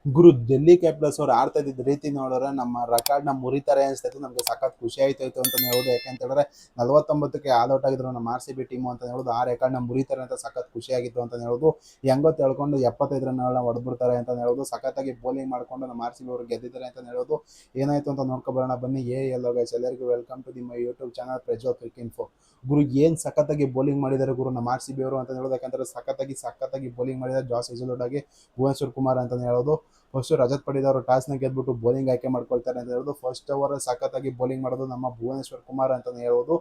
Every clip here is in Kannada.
ಗುರು ಡೆಲ್ಲಿ ಕ್ಯಾಪಿಟಲ್ಸ್ ಅವ್ರು ಆಡ್ತಾ ಇದ್ದಿದ್ದ ರೀತಿ ನೋಡಿದ್ರೆ ನಮ್ಮ ರೆಕಾರ್ಡ್ನ ಮುರಿತಾರೆ ಅನಿಸ್ತಾಯಿತ್ತು. ನಮಗೆ ಸಖತ್ ಖುಷಿ ಆಯ್ತಾಯಿತ್ತು ಅಂತಲೇ ಹೇಳ್ಬೋದು. ಯಾಕೆಂತ ಹೇಳಿದ್ರೆ 49ಕ್ಕೆ ಆಲ್ ಔಟ್ ಆಗಿದ್ರು ನಮ್ಮ ಆರ್ ಸಿ ಬಿ ಟೀಮು ಅಂತ ಹೇಳ್ಬೋದು. ಆ ರೆಕಾರ್ಡ್ನ ಮುರಿತಾರೆ ಅಂತ ಸಖತ್ ಖುಷಿಯಾಗಿತ್ತು ಅಂತ ಹೇಳ್ಬೋದು. ಹೆಂಗೋ ತಿಳ್ಕೊಂಡು 75 ರನ್ಗಳನ್ನ ಹೊಡೆದ್ಬಿಡ್ತಾರೆ ಅಂತ ಹೇಳ್ಬೋದು. ಸಖತ್ತಾಗಿ ಬೌಲಿಂಗ್ ಮಾಡಿಕೊಂಡು ನಮ್ಮ ಆರ್ ಸಿ ಬಿ ಅವರು ಗೆದ್ದಿದ್ದಾರೆ ಅಂತ ಹೇಳ್ಬೋದು. ಏನಾಯಿತು ಅಂತ ನೋಡ್ಕೊಬರೋಣ ಬನ್ನಿ. ಎಲ್ಲೋ ಗೈಸ್, ಎಲ್ಲರಿಗೂ ವೆಲ್ಕಮ್ ಟು ನಿಮ್ಮ ಯೂಟ್ಯೂಬ್ ಚಾನಲ್ ಪ್ರಜ್ವಲ್ ಕ್ರಿಕ್ ಇನ್ಫೋ. ಗುರು ಏನು ಸಖತ್ತಾಗಿ ಬೌಲಿಂಗ್ ಮಾಡಿದ್ದಾರೆ ಗುರು ನಮ್ಮ ಆರ್ ಸಿ ಬಿ ಅವರು ಅಂತ ಹೇಳೋದು. ಯಾಕಂದರೆ ಸಖತ್ತಾಗಿ ಬೌಲಿಂಗ್ ಮಾಡಿದ್ದಾರೆ. ಜಾಸ್ ಹೇಜಲ್ವುಡ್ ಆಗಿ ಭುವನೇಶ್ವರ್ ಕುಮಾರ್ ಅಂತಲೇ ಹೇಳೋದು. ಫಸ್ಟು ರಜತ್ ಪಡಿದಾರ್ ಅವರು ಟಾಸ್ನ ಗೆದ್ಬಿಟ್ಟು ಬೌಲಿಂಗ್ ಆಯ್ಕೆ ಮಾಡ್ಕೊಳ್ತಾರೆ ಅಂತ ಹೇಳೋದು. ಫಸ್ಟ್ ಓವರ್ ಸಖತ್ತಾಗಿ ಬೌಲಿಂಗ್ ಮಾಡೋದು ನಮ್ಮ ಭುವನೇಶ್ವರ್ ಕುಮಾರ್ ಅಂತಲೇ ಹೇಳ್ಬೋದು.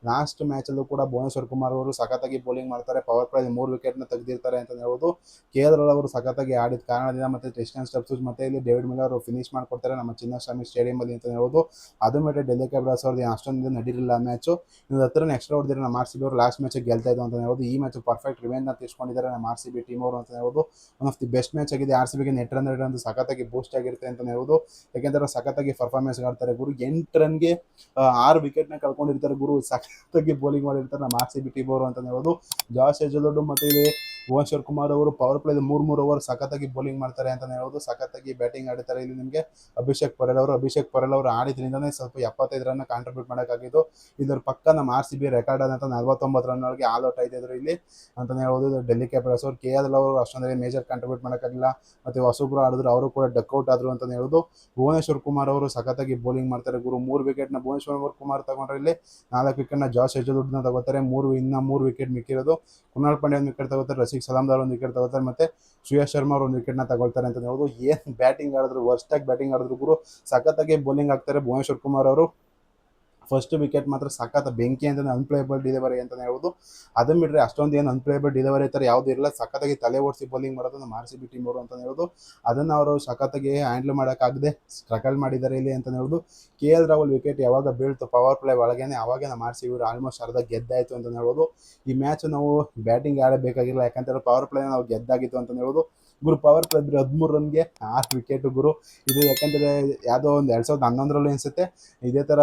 ಲಾಸ್ಟ್ ಮ್ಯಾಚಲ್ಲೂ ಕೂಡ ಭುವನೇಶ್ವರ್ ಕುಮಾರ್ ಅವರು ಸಖತ್ತಾಗಿ ಬೌಲಿಂಗ್ ಮಾಡ್ತಾರೆ. ಪವರ್ ಪ್ಲೇ 3 ವಿಕೆಟ್ನ ತೆಗೆದಿರ್ತಾರೆ ಅಂತ ಹೇಳ್ಬೋದು. KL ಅವರು ಸಖತ್ತಾಗಿ ಆಡಿದ ಕಾರಣದಿಂದ ಮತ್ತು ಕ್ರಿಸ್ಟಿಯನ್ ಸ್ಟಬ್ಸ್ ಮತ್ತು ಇಲ್ಲಿ ಡೇವಿಡ್ ಮಿಲ್ಲರ್ ಅವರು ಫಿನಿಶ್ ಮಾಡ್ಕೊಡ್ತಾರೆ ನಮ್ಮ ಚಿನ್ನಸ್ವಾಮಿ ಸ್ಟೇಡಿಯಮಲ್ಲಿ ಅಂತ ಹೇಳ್ಬೋದು. ಅದು ಬಿಟ್ಟರೆ ಡೆಲ್ಲಿ ಕ್ಯಾಪಿಟಲ್ಸ್ ಅವ್ರದ್ದು ಅಷ್ಟೊಂದು ನಡೀಲಿಲ್ಲ ಮ್ಯಾಚು. ಇನ್ನು ಹತ್ರ ಎಕ್ಸ್ಟ್ರಾ ಹೊಡೆದಿರೋ ನಮ್ಮ ಆರ್ ಸಿ ಬಿ ಅವರು ಲಾಸ್ಟ್ ಮ್ಯಾಚಿಗೆ ಗೆಲ್ತಾ ಇದ್ದು ಅಂತ ಹೇಳ್ಬೋದು. ಈ ಮ್ಯಾಚ್ ಪರ್ಫೆಕ್ಟ್ ರಿವೆಂಜ್ನ ತೀರ್ಸ್ಕೊಂಡಿದ್ದಾರೆ ನಮ್ಮ ಆರ್ ಸಿ ಬಿ ಟೀಮ್ ಅವರು ಅಂತ ಹೇಳ್ಬೋದು. One of the best match ಆಗಿದೆ. ಆರ್ ಸಿ ಬಿಗೆ ನೆಟ್ ರನ್ ರೇಟ್ ಸಖತ್ತಾಗಿ ಬೂಸ್ಟ್ ಆಗಿರುತ್ತೆ ಅಂತ ಹೇಳ್ಬೋದು. ಯಾಕೆಂದರೆ ಸಖತ್ತಾಗಿ ಪರ್ಫಾರ್ಮೆನ್ಸ್ ಆಡ್ತಾರೆ ಗುರು. 8 ರನ್ಗೆ 6 ವಿಕೆಟ್ನ ಕಳ್ಕೊಂಡಿರ್ತಾರೆ ಗುರು. ಸಖತ್ತಾಗಿ ಬೌಲಿಂಗ್ ಮಾಡಿರ್ತಾರೆ ನಮ್ಮ ಆರ್ ಸಿ ಬಿ ಟೀಮ್ ಅವರು ಅಂತ ಹೇಳ್ಬೋದು. ಜಾಸ್ ಹೇಜಲ್ವುಡ್ ಮತ್ತು ಇಲ್ಲಿ ಭುವನೇಶ್ವರ್ ಕುಮಾರ್ ಅವರು ಪವರ್ ಪ್ಲೇ 3 ಓವರ್ ಸಖತ್ತಾಗಿ ಬೌಲಿಂಗ್ ಮಾಡ್ತಾರೆ ಅಂತ ಹೇಳ್ಬೋದು. ಸಖತ್ತಾಗಿ ಬ್ಯಾಟಿಂಗ್ ಆಡ್ತಾರೆ. ಇಲ್ಲಿ ನಿಮಗೆ ಅಭಿಷೇಕ್ ಪೊರೆಲ್ ಅವರು ಆಡಿದ್ರಿಂದನೇ ಸ್ವಲ್ಪ 75 ರನ್ ಕಾಂಟ್ರಿಬ್ಯೂಟ್ ಮಾಡೋಕ್ಕಾಗಿದ್ದು. ಇದ್ರ ಪಕ್ಕ ನಮ್ಮ ಆರ್ ಸಿ ಬಿ ರೆಕಾರ್ಡ್ ಆದಂಥ 49 ರನ್ಗಳಿಗೆ ಆಲ್ ಔಟ್ ಆಯ್ತಿದ್ರು ಇಲ್ಲಿ ಅಂತಲೇ ಹೇಳ್ಬೋದು. ಡೆಲ್ಲಿ ಕ್ಯಾಪಿಟಲ್ಸ್ ಅವರು KL ಅವರು ಅಷ್ಟೊಂದು ಮೇಜರ್ ಕಾಂಟ್ರಿಬ್ಯೂಟ್ ಮಾಡೋಕ್ಕಾಗಿಲ್ಲ. ಮತ್ತು ಹೊಸಬ್ರು ಆಡಿದ್ರು, ಅವರು ಕೂಡ ಡಕ್ಔಟ್ ಆದರು ಅಂತ ಹೇಳ್ಬೋದು. ಭುವನೇಶ್ವರ್ ಕುಮಾರ್ ಅವರು ಸಖತ್ತಾಗಿ ಬೌಲಿಂಗ್ ಮಾಡ್ತಾರೆ ಗುರು. 3 ವಿಕೆಟ್ನ ಭುವನೇಶ್ವರ್ ಕುಮಾರ್ ತಗೊಂಡ್ರೆ ಇಲ್ಲಿ 4 ವಿಕೆಟ್ನ ಜಾಸ್ ಹೇಜಲ್ವುಡ್ನ ತಗೋತಾರೆ. 3 ವಿಕೆಟ್ ಮಿಕ್ಕಿರೋದು ಕುನಾಲ್ ಪಾಂಡ್ಯ ಒಂದು ವಿಕೆಟ್ ತಗೋತಾರೆ, ರಸಿಕ್ ಸಲಾಮ್ದಾರ್ ಒಂದು ವಿಕೆಟ್ ತಗೋತಾರೆ, ಮತ್ತು ಶ್ರೇಯಸ್ ಶರ್ಮಾ ಅವರು ಒಂದು ವಿಕೆಟ್ನ ತಗೊಳ್ತಾರೆ ಅಂತ ಹೇಳ್ಬೋದು. ಏನು ಬ್ಯಾಟಿಂಗ್ ಆಡಿದ್ರು, ವರ್ಸ್ಟಾಗಿ ಬ್ಯಾಟಿಂಗ್ ಆಡಿದ್ರು ಗುರು. ಸಖತ್ತಾಗಿ ಬೌಲಿಂಗ್ ಆಗ್ತಾರೆ ಭುವನೇಶ್ವರ್ ಕುಮಾರ್ ಅವರು. ಫಸ್ಟ್ ವಿಕೆಟ್ ಮಾತ್ರ ಸಖತ್ ಬೆಂಕಿ ಅಂತಲೇ ಅನ್ಪ್ಲೇಯಬಲ್ ಡಿಲಿವರಿ ಅಂತಲೇ ಹೇಳ್ಬೋದು. ಅದನ್ನು ಬಿಟ್ಟರೆ ಅಷ್ಟೊಂದು ಏನು ಅನ್ಪ್ಲೇಯಬಲ್ ಡಿಲಿವರಿ ಥರ ಯಾವುದೂ ಇರಲ್ಲ. ಸಖತ್ತಾಗಿ ತಲೆ ಓಡಿಸಿ ಬೌಲಿಂಗ್ ಮಾಡೋದು ನಮ್ಮ ಆರ್ ಸಿ ಬಿ ಟೀಮ್ ಅವರು ಅಂತಲೇ ಹೇಳ್ಬೋದು. ಅದನ್ನು ಅವರು ಸಖತ್ತಾಗಿ ಹ್ಯಾಂಡಲ್ ಮಾಡೋಕ್ಕಾಗದೆ ಸ್ಟ್ರಗಲ್ ಮಾಡಿದ್ದಾರೆ ಇಲ್ಲಿ ಅಂತಲೇ ಹೇಳ್ಬೋದು. KL ರಾಹುಲ್ ವಿಕೆಟ್ ಯಾವಾಗ ಬೀಳ್ತು ಪವರ್ ಪ್ಲೇ ಒಳಗೇನೆ, ಆವಾಗ ನಮ್ಮ ಆರ್ ಸಿ ಬಿ ಆಲ್ಮೋಸ್ಟ್ ಅರ್ಧ ಗೆದ್ದಾಯಿತು ಅಂತಲೇ ಹೇಳ್ಬೋದು. ಈ ಮ್ಯಾಚ್ ನಾವು ಬ್ಯಾಟಿಂಗ್ ಆಡಬೇಕಾಗಿಲ್ಲ, ಯಾಕಂತೇಳಿ ಪವರ್ ಪ್ಲೇನ ನಾವು ಗೆದ್ದಾಗಿತ್ತು ಅಂತಲೇ ಹೇಳ್ಬೋದು. ಗುರು ಪವರ್ ಪ್ಲೇ 13 ರನ್ಗೆ 6 ವಿಕೆಟು ಗುರು. ಇದು ಯಾಕೆಂದರೆ ಯಾವುದೋ ಒಂದು 2011ರಲ್ಲೂ ಅನಿಸುತ್ತೆ ಇದೇ ಥರ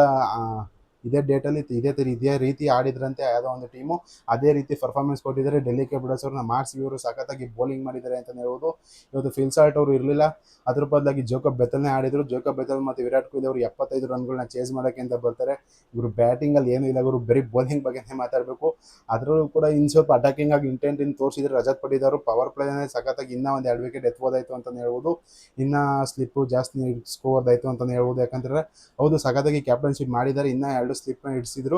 ಇದೇ ಡೇಟಲ್ಲಿ ಇದೇ ರೀತಿ ಆಡಿದ್ರಂತೆ ಯಾವುದೋ ಒಂದು ಟೀಮು. ಅದೇ ರೀತಿ ಪರ್ಫಾರ್ಮೆನ್ಸ್ ಕೊಟ್ಟಿದ್ದಾರೆ ಡೆಲ್ಲಿ ಕ್ಯಾಪಿಟಲ್ಸ್ ಅವರು. ನಮ್ಮ ಆರ್ ಸಿ ಬಿ ಅವರು ಸಖತ್ತಾಗಿ ಬೌಲಿಂಗ್ ಮಾಡಿದ್ದಾರೆ ಅಂತಲೇ ಹೇಳ್ಬೋದು. ಇವತ್ತು ಫಿಲ್ ಸಾಲ್ಟ್ ಅವರು ಇರಲಿಲ್ಲ, ಅದ್ರ ಬದಲಾಗಿ ಜೋಕಬ್ ಬೆಥಲ್ನೇ ಆಡಿದರು. ಜೋಕಬ್ ಬೆಥಲ್ ಮತ್ತು ವಿರಾಟ್ ಕೊಹ್ಲಿ ಅವರು 75 ರನ್ಗಳನ್ನ ಚೇಸ್ ಮಾಡೋಕ್ಕೆ ಅಂತ ಬರ್ತಾರೆ ಗುರು. ಬ್ಯಾಟಿಂಗಲ್ಲಿ ಏನೂ ಇಲ್ಲ ಗುರು, ಬರೀ ಬೌಲಿಂಗ್ ಬಗ್ಗೆನೇ ಮಾತಾಡಬೇಕು. ಅದರಲ್ಲೂ ಕೂಡ ಇನ್ನು ಸ್ವಲ್ಪ ಅಟ್ಯಾಕಿಂಗ್ ಆಗಿ ಇಂಟೆಂಟ್ ತೋರಿಸಿದ್ರೆ ರಜತ್ ಪಡಿದಾರ್ ಪವರ್ ಪ್ಲೇನೇ ಸಖತ್ತಾಗಿ ಇನ್ನೂ ಒಂದು 2 ವಿಕೆಟ್ ಎತ್ಬೋದಾಯಿತು ಅಂತಲೇ ಹೇಳ್ಬೋದು. ಇನ್ನೂ ಸ್ಲಿಪ್ಪು ಜಾಸ್ತಿ ಸ್ಕೋರ್ದಾಯಿತು ಅಂತಲೇ ಹೇಳ್ಬೋದು. ಯಾಕಂದರೆ ಹೌದು ಸಖತ್ತಾಗಿ ಕ್ಯಾಪ್ಟನ್ಶಿಪ್ ಮಾಡಿದ್ದಾರೆ, ಇನ್ನೂ 2 ಸ್ಲಿಪ್ನ ಇಡಿಸಿದ್ರು.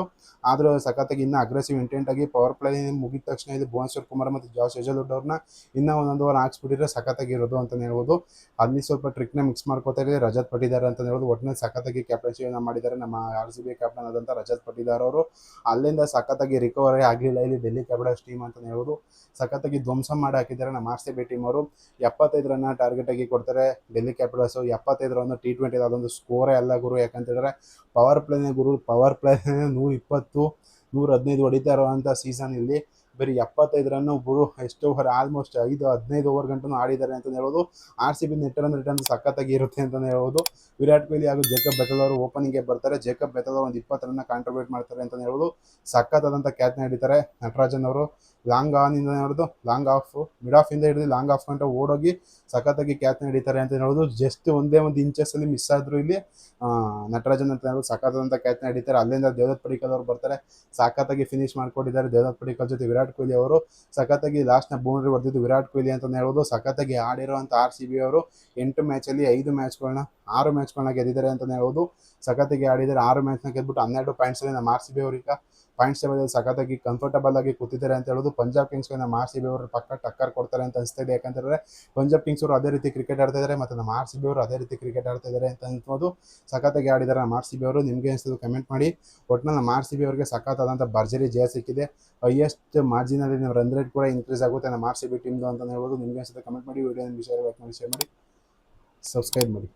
ಆದರೂ ಸಖತ್ತಾಗಿ ಇನ್ನೂ ಅಗ್ರೆಸಿವ್ ಇಂಟೆಂಟ್ ಆಗಿ ಪವರ್ ಪ್ಲೇ ಮುಗಿದ ತಕ್ಷಣ ಇದು ಭುವನೇಶ್ವರ್ ಕುಮಾರ್ ಮತ್ತು ಜಾಸ್ ಹೇಜಲ್ವುಡ್ ಅವ್ರನ್ನ ಇನ್ನೂ 1 ಓವರ್ ಹಾಕ್ಸ್ಬಿಟ್ಟಿದ್ರೆ ಸಖತ್ತಾಗಿರೋದು ಅಂತಲೇ ಹೇಳ್ಬೋದು. ಅಲ್ಲಿ ಸ್ವಲ್ಪ ಟ್ರಿಕ್ನ ಮಿಕ್ಸ್ ಮಾಡ್ಕೋತಾ ಇದ್ದಾರೆ ರಜತ್ ಪಟಿದಾರ್ ಅಂತ ಹೇಳ್ಬೋದು. ಒಟ್ಟಿನಲ್ಲಿ ಸಖತ್ತಾಗಿ ಕ್ಯಾಪ್ಟನ್ಶಿಪ್ನ ಮಾಡಿದ್ದಾರೆ ನಮ್ಮ ಆರ್ ಸಿ ಬಿ ಕ್ಯಾಪ್ಟನ್ ಆದಂಥ ರಜತ್ ಪಟಿದಾರ್ ಅವರು. ಅಲ್ಲಿಂದ ಸಖತ್ತಾಗಿ ರಿಕವರಿ ಆಗಲಿಲ್ಲ ಇಲ್ಲಿ ಡೆಲ್ಲಿ ಕ್ಯಾಪಿಟಲ್ಸ್ ಟೀಮ್ ಅಂತಲೇ ಹೇಳ್ಬೋದು. ಸಖತ್ತಾಗಿ ಧ್ವಂಸ ಮಾಡಿ ಹಾಕಿದ್ದಾರೆ ನಮ್ಮ ಆರ್ ಸಿ ಬಿ ಟೀಮ್ ಅವರು. 75 ರನ್ನ ಟಾರ್ಗೆಟ್ ಆಗಿ ಕೊಡ್ತಾರೆ ಡೆಲ್ಲಿ ಕ್ಯಾಪಿಟಲ್ಸು. 75 ರನ್ನು T20 ಅದೊಂದು ಸ್ಕೋರೇ ಅಲ್ಲ ಗುರು. ಯಾಕಂತೇಳಿದ್ರೆ ಪವರ್ ಪ್ಲೇನೇ ಗುರು. ಪವರ್ ಪ್ಲೇ 120 115 ಹೊಡಿತಾ ಇರೋವಂಥ ಸೀಸನ್ ಇಲ್ಲಿ ಬರೀ 75 ರನ್ನು ಗುರು. ಎಷ್ಟು ಓವರ್ ಆಲ್ಮೋಸ್ಟ್ 15 ಓವರ್ ಗಂಟು ಆಡಿದ್ದಾರೆ ಅಂತಲೇ ಹೇಳ್ಬೋದು. R C B net run rate ಅಂತೂ ಸಖತ್ತಾಗಿ ಇರುತ್ತೆ ಅಂತಲೇ ಹೇಳ್ಬೋದು. ವಿರಾಟ್ ಕೊಹ್ಲಿ ಹಾಗೂ ಜೇಕಬ್ ಬೆಥಲ್ ಅವರು ಓಪನಿಂಗ್ಗೆ ಬರ್ತಾರೆ. ಜೇಕಬ್ ಬೆಥಲ್ ಒಂದು 20 ರನ್ನ ಕಾಂಟ್ರಿಬ್ಯೂಟ್ ಮಾಡ್ತಾರೆ ಅಂತಲೇ ಹೇಳ್ಬೋದು. ಸಖತ್ತಾದಂಥ ಕ್ಯಾಚ್ನ ಹಿಡಿತಾರೆ ನಟರಾಜನ್ ಅವರು. ಲಾಂಗ್ ಆನಿಂದ ಹಿಡಿದು ಲಾಂಗ್ ಆಫ್ ಮಿಡ್ ಆಫಿಂದ ಹಿಡಿದು ಲಾಂಗ್ ಆಫ್ ಗಂಟ ಓಡೋಗಿ ಸಖತ್ತಾಗಿ ಕ್ಯಾಚ್ನ ಹಿಡಿತಾರೆ ಅಂತ ಹೇಳ್ಬೋದು. ಜಸ್ಟ್ ಒಂದೇ ಒಂದು ಇಂಚಸ್ಸಲ್ಲಿ ಮಿಸ್ ಆದರೂ ಇಲ್ಲಿ ನಟರಾಜನ್ ಅಂತ ಹೇಳ್ಬೋದು ಸಖತ್ತಾದಂಥ ಕ್ಯಾಚ್ನ ಹಿಡಿತಾರೆ. ಅಲ್ಲಿಂದ ದೇವದತ್ ಪಡಿಕ್ಕಲ್ ಅವರು ಬರ್ತಾರೆ, ಸಖತ್ತಾಗಿ ಫಿನಿಶ್ ಮಾಡಿಕೊಟ್ಟಿದ್ದಾರೆ. ದೇವದತ್ ಪಡಿಕ್ಕಲ್ ಜೊತೆ ವಿರಾಟ್ ಕೊಹ್ಲಿ ಅವರು ಸಖತ್ತಾಗಿ ಲಾಸ್ಟ್ನ ಬೌಂಡ್ರಿ ಹೊಡೆದಿದ್ದು ವಿರಾಟ್ ಕೊಹ್ಲಿ ಅಂತಲೇ ಹೇಳ್ಬೋದು. ಸಖತ್ತಾಗಿ ಆಡಿರೋವಂಥ ಆರ್ ಸಿ ಬಿ ಅವರು 8 ಮ್ಯಾಚಲ್ಲಿ 6 ಮ್ಯಾಚ್ಗಳನ್ನ ಗೆದ್ದಿದ್ದಾರೆ ಅಂತಲೇ ಹೇಳ್ಬೋದು. ಸಖತ್ತಾಗಿ ಆಡಿದ್ದಾರೆ. 6 ಮ್ಯಾಚ್ನ ಗೆದ್ಬಿಟ್ಟು 12 ಪಾಯಿಂಟ್ಸಲ್ಲಿ ನಮ್ಮ ಆರ್ ಸಿ ಬಿ ಅವರೀಗ ಪಾಯಿಂಟ್ಸ್ ಟೇಬಲಲ್ಲಿ ಸಖತ್ತಾಗಿ ಕಂಫರ್ಟಬಲ್ ಆಗಿ ಕೂತಿದ್ದಾರೆ ಅಂತ ಹೇಳೋದು. ಪಂಜಾಬ್ ಕಿಂಗ್ಸ್ಗೆ ನಮ್ಮ ಆರ್ ಸಿ ಬಿ ಅವರು ಪಕ್ಕ ಟಕ್ಕರ್ ಕೊಡ್ತಾರೆ ಅಂತ ಅನಿಸ್ತಾ ಇದೆ. ಯಾಕಂತಂದರೆ ಪಂಜಾಬ್ ಕಿಂಗ್ಸ್ ಅವರು ಅದೇ ರೀತಿ ಕ್ರಿಕೆಟ್ ಆಡ್ತಾ ಇದ್ದಾರೆ ಮತ್ತು ನಮ್ಮ ಆರ್ ಸಿ ಬಿ ಅವರು ಅದೇ ರೀತಿ ಕ್ರಿಕೆಟ್ ಆಡ್ತಾ ಇದ್ದಾರೆ ಅಂತ ಅನ್ಬೋದು. ಸಖತ್ತಾಗಿ ಆಡಿದ್ದಾರೆ ನಮ್ಮ ಆರ್ ಸಿ ಬಿ ಅವರು. ನಿಮಗೆ ಅನಿಸೋದು ಕಮೆಂಟ್ ಮಾಡಿ. ಒಟ್ಟಿನಲ್ಲಿ ನಮ್ಮ ಆರ್ ಸಿ ಬಿ ಅವರಿಗೆ ಸಖತ್ತಾದಂಥ ಭರ್ಜರಿ ಜಯ ಸಿಕ್ಕಿದೆ. ಹೈಯೆಸ್ಟ್ ಮಾರ್ಜಿನಲ್ಲಿ ರನ್ ರೇಟ್ ಕೂಡ ಇನ್ಕ್ರೀಸ್ ಆಗುತ್ತೆ ನಮ್ಮ ಆರ್ ಸಿ ಬಿ ಟೀಮ್ದು ಅಂತ ಹೇಳ್ಬೋದು. ನಿಮಗೆ ಅನಿಸುತ್ತೆ ಕಮೆಂಟ್ ಮಾಡಿ. ವಿಡಿಯೋ ವಿಷಯ ಲೈಕ್ ಮಾಡಿ, ಶೇರ್ ಮಾಡಿ, ಸಬ್ಸ್ಕ್ರೈಬ್ ಮಾಡಿ.